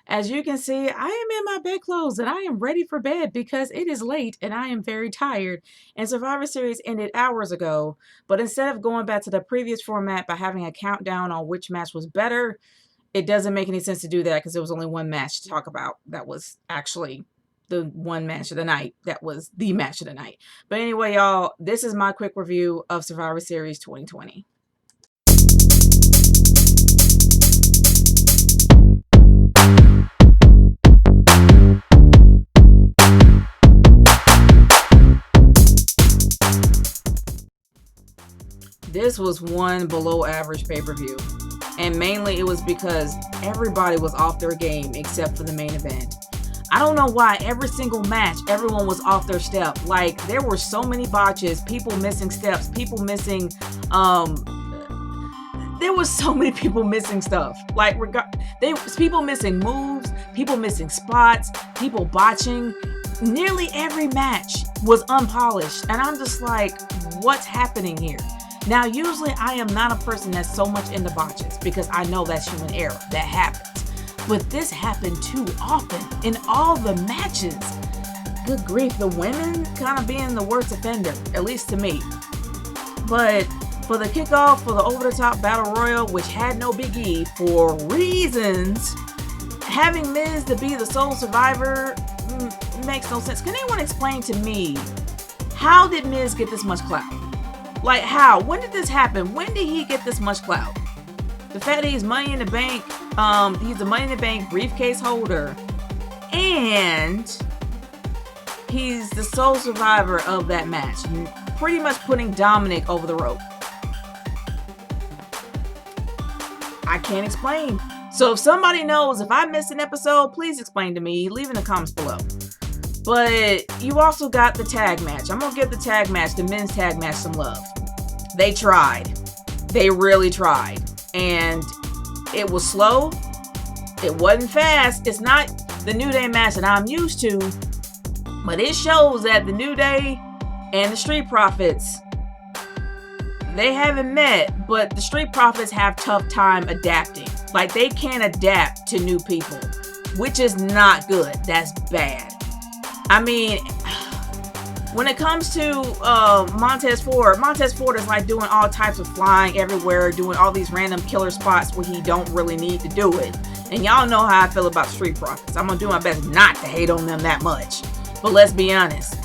As you can see, I am in my bedclothes and I am ready for bed because it is late and I am very tired. And Survivor Series ended hours ago, but instead of going back to the previous format by having a countdown on which match was better, it doesn't make any sense to do that because there was only one match to talk about that was actually the one match of the night. That was the match of the night. But anyway, y'all, this is my quick review of Survivor Series 2020. This was one below average pay-per-view. And mainly it was because everybody was off their game except for the main event. I don't know why every single match, everyone was off their step. Like, there were so many botches, people missing steps, people missing, there was so many people missing stuff. Like, people missing moves, people missing spots, people botching. Nearly every match was unpolished. And I'm just like, what's happening here? Now, usually I am not a person that's so much into botches because I know that's human error. That happens. But this happened too often in all the matches. Good grief, the women kind of being the worst offender, at least to me. But for the kickoff, for the over-the-top battle royal, which had no Big E for reasons, having Miz to be the sole survivor makes no sense. Can anyone explain to me, how did Miz get this much clout? Like, how? When did this happen? When did he get this much clout? The fact that he's Money in the Bank, he's a Money in the Bank briefcase holder, and he's the sole survivor of that match, pretty much putting Dominic over the rope. I can't explain. So if somebody knows, if I missed an episode, please explain to me. Leave in the comments below. But you also got the tag match. I'm going to give the tag match, the men's tag match, some love. They tried. They really tried. And it was slow. It wasn't fast. It's not the New Day match that I'm used to. But it shows that the New Day and the Street Profits, they haven't met, but the Street Profits have tough time adapting. Like, they can't adapt to new people, which is not good. That's bad. I mean, when it comes to Montez Ford is like doing all types of flying everywhere, doing all these random killer spots where he don't really need to do it. And y'all know how I feel about Street Profits. I'm going to do my best not to hate on them that much. But let's be honest.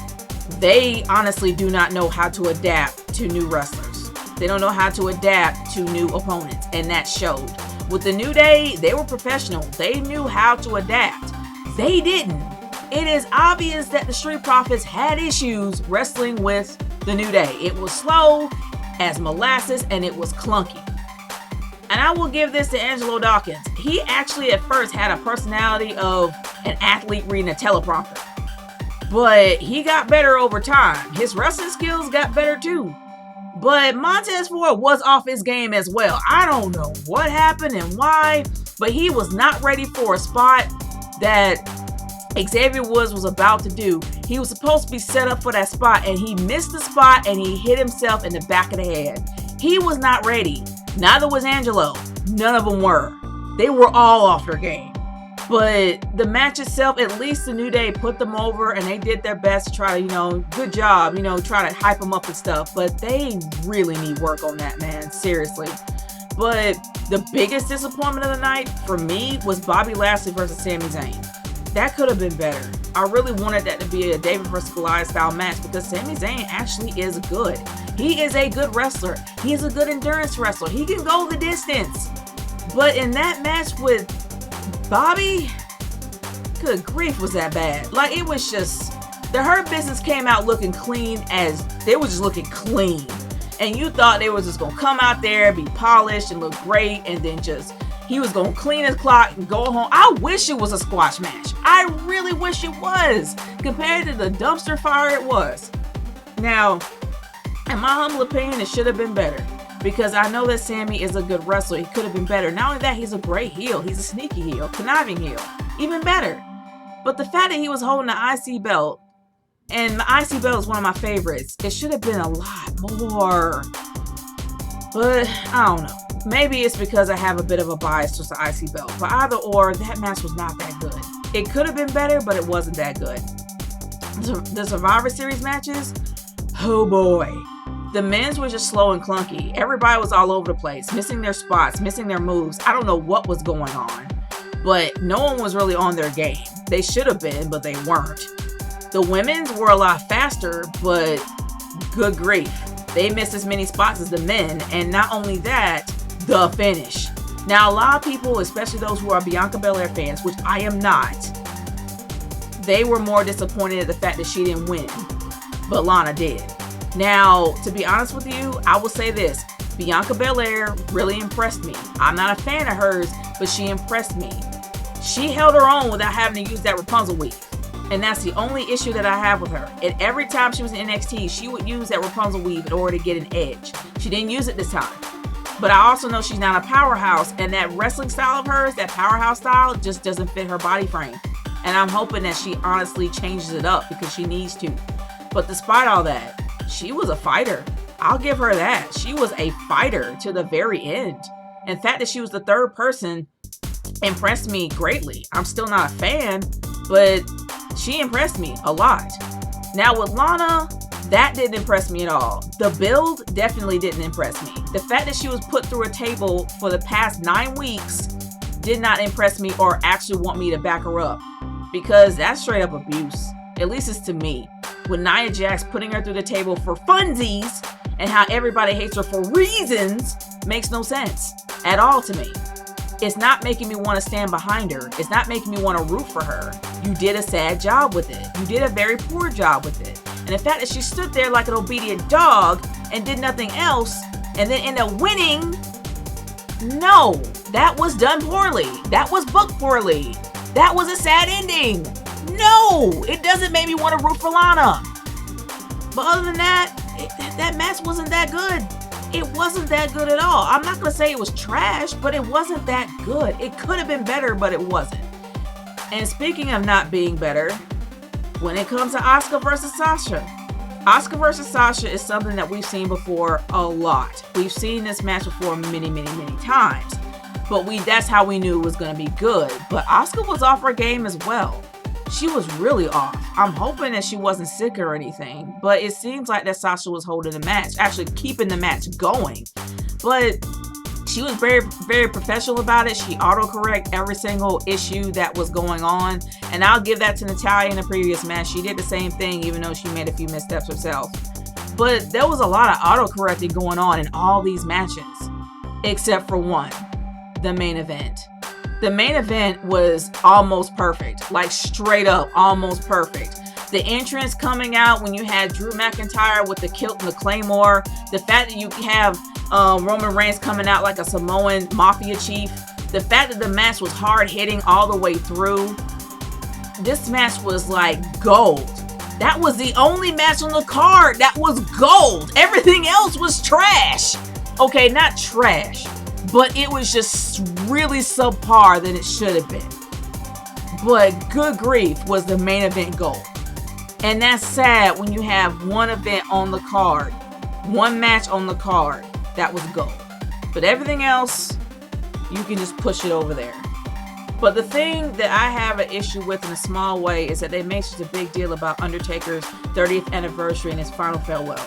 They honestly do not know how to adapt to new wrestlers. They don't know how to adapt to new opponents. And that showed. With the New Day, they were professional. They knew how to adapt. They didn't. It is obvious that the Street Profits had issues wrestling with the New Day. It was slow as molasses and it was clunky. And I will give this to Angelo Dawkins. He actually at first had a personality of an athlete reading a teleprompter. But he got better over time. His wrestling skills got better too. But Montez Ford was off his game as well. I don't know what happened and why, but he was not ready for a spot that Xavier Woods was about to do. He was supposed to be set up for that spot and he missed the spot and he hit himself in the back of the head. He was not ready. Neither was Angelo. None of them were. They were all off their game. But the match itself, at least the New Day put them over and they did their best to try to, good job, try to hype them up and stuff. But they really need work on that, man. Seriously. But the biggest disappointment of the night for me was Bobby Lashley versus Sami Zayn. That could have been better. I really wanted that to be a David vs. Goliath style match because Sami Zayn actually is good. He is a good wrestler. He is a good endurance wrestler. He can go the distance. But in that match with Bobby, good grief, was that bad. Like, it was just, the Hurt Business came out looking clean as, they were just looking clean. And you thought they were just going to come out there, be polished and look great, and then just, he was going to clean his clock and go home. I wish it was a squash match. I really wish it was, compared to the dumpster fire it was. Now, in my humble opinion, it should have been better. Because I know that Sami is a good wrestler. He could have been better. Not only that, he's a great heel. He's a sneaky heel, conniving heel. Even better. But the fact that he was holding the IC belt, and the IC belt is one of my favorites, it should have been a lot more. But I don't know. Maybe it's because I have a bit of a bias towards the IC belt, but either or, that match was not that good. It could have been better, but it wasn't that good. The Survivor Series matches, oh boy. The men's were just slow and clunky. Everybody was all over the place, missing their spots, missing their moves. I don't know what was going on, but no one was really on their game. They should have been, but they weren't. The women's were a lot faster, but good grief. They missed as many spots as the men, and not only that, the finish. Now, a lot of people, especially those who are Bianca Belair fans, which I am not, they were more disappointed at the fact that she didn't win, but Lana did. Now, to be honest with you, I will say this. Bianca Belair really impressed me. I'm not a fan of hers, but she impressed me. She held her own without having to use that Rapunzel weave. And that's the only issue that I have with her. And every time she was in NXT, she would use that Rapunzel weave in order to get an edge. She didn't use it this time. But I also know she's not a powerhouse, and that wrestling style of hers, that powerhouse style, just doesn't fit her body frame. And I'm hoping that she honestly changes it up because she needs to. But despite all that, she was a fighter. I'll give her that. She was a fighter to the very end. And the fact that she was the third person impressed me greatly. I'm still not a fan, but she impressed me a lot. Now with Lana, that didn't impress me at all. The build definitely didn't impress me. The fact that she was put through a table for the past 9 weeks did not impress me or actually want me to back her up, because that's straight up abuse. At least it's to me. With Nia Jax putting her through the table for funsies and how everybody hates her for reasons makes no sense at all to me. It's not making me want to stand behind her. It's not making me want to root for her. You did a sad job with it. You did a very poor job with it. And the fact that she stood there like an obedient dog and did nothing else and then ended up winning, no, that was done poorly. That was booked poorly. That was a sad ending. No, it doesn't make me want to root for Lana. But other than that, that match wasn't that good. It wasn't that good at all. I'm not going to say it was trash, but it wasn't that good. It could have been better, but it wasn't. And speaking of not being better, when it comes to Asuka versus Sasha, Asuka versus Sasha is something that we've seen before a lot. We've seen this match before many, many, many times. But that's how we knew it was going to be good. But Asuka was off her game as well. She was really off. I'm hoping that she wasn't sick or anything, but it seems like that Sasha was holding the match, actually keeping the match going. But she was very, very professional about it. She autocorrected every single issue that was going on, and I'll give that to Natalya in the previous match. She did the same thing, even though she made a few missteps herself. But there was a lot of autocorrecting going on in all these matches, except for one, the main event. The main event was almost perfect, like straight up almost perfect. The entrance coming out when you had Drew McIntyre with the kilt and the claymore, the fact that you have Roman Reigns coming out like a Samoan mafia chief, the fact that the match was hard hitting all the way through. This match was like gold. That was the only match on the card that was gold. Everything else was trash. Okay, not trash, but it was just really subpar than it should have been. But good grief, was the main event gold. And that's sad when you have one event on the card, one match on the card that was gold. But everything else, you can just push it over there. But the thing that I have an issue with in a small way is that they make such a big deal about Undertaker's 30th anniversary and his final farewell.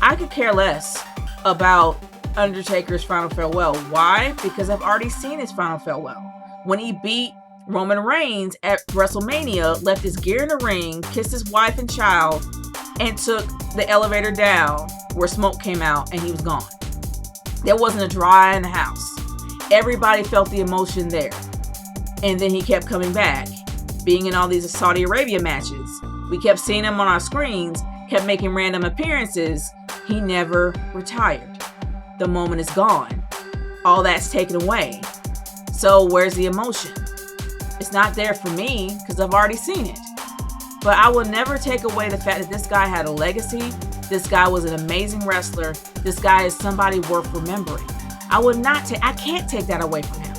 I could care less about Undertaker's final farewell. Why? Because I've already seen his final farewell. When he beat Roman Reigns at WrestleMania, left his gear in the ring, kissed his wife and child, and took the elevator down where smoke came out and he was gone. There wasn't a dry eye in the house. Everybody felt the emotion there. And then he kept coming back, being in all these Saudi Arabia matches. We kept seeing him on our screens, kept making random appearances. He never retired. The moment is gone. All that's taken away. So where's the emotion? It's not there for me because I've already seen it. But I will never take away the fact that this guy had a legacy. This guy was an amazing wrestler. This guy is somebody worth remembering. I can't take that away from him.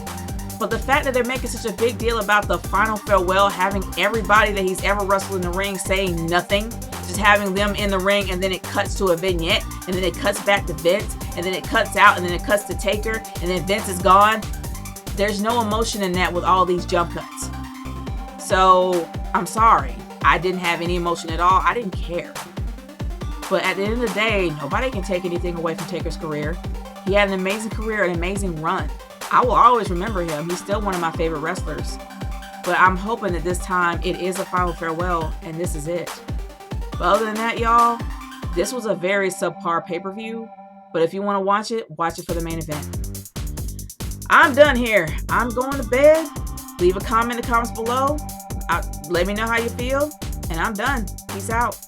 But the fact that they're making such a big deal about the final farewell, having everybody that he's ever wrestled in the ring saying nothing, just having them in the ring, and then it cuts to a vignette, and then it cuts back to Vince, and then it cuts out, and then it cuts to Taker, and then Vince is gone. There's no emotion in that with all these jump cuts. So I'm sorry, I didn't have any emotion at all. I didn't care. But at the end of the day, nobody can take anything away from Taker's career. He had an amazing career, an amazing run. I will always remember him. He's still one of my favorite wrestlers. But I'm hoping that this time it is a final farewell, and this is it. But other than that, y'all, this was a very subpar pay-per-view. But if you want to watch it for the main event. I'm done here. I'm going to bed. Leave a comment in the comments below. Let me know how you feel. And I'm done. Peace out.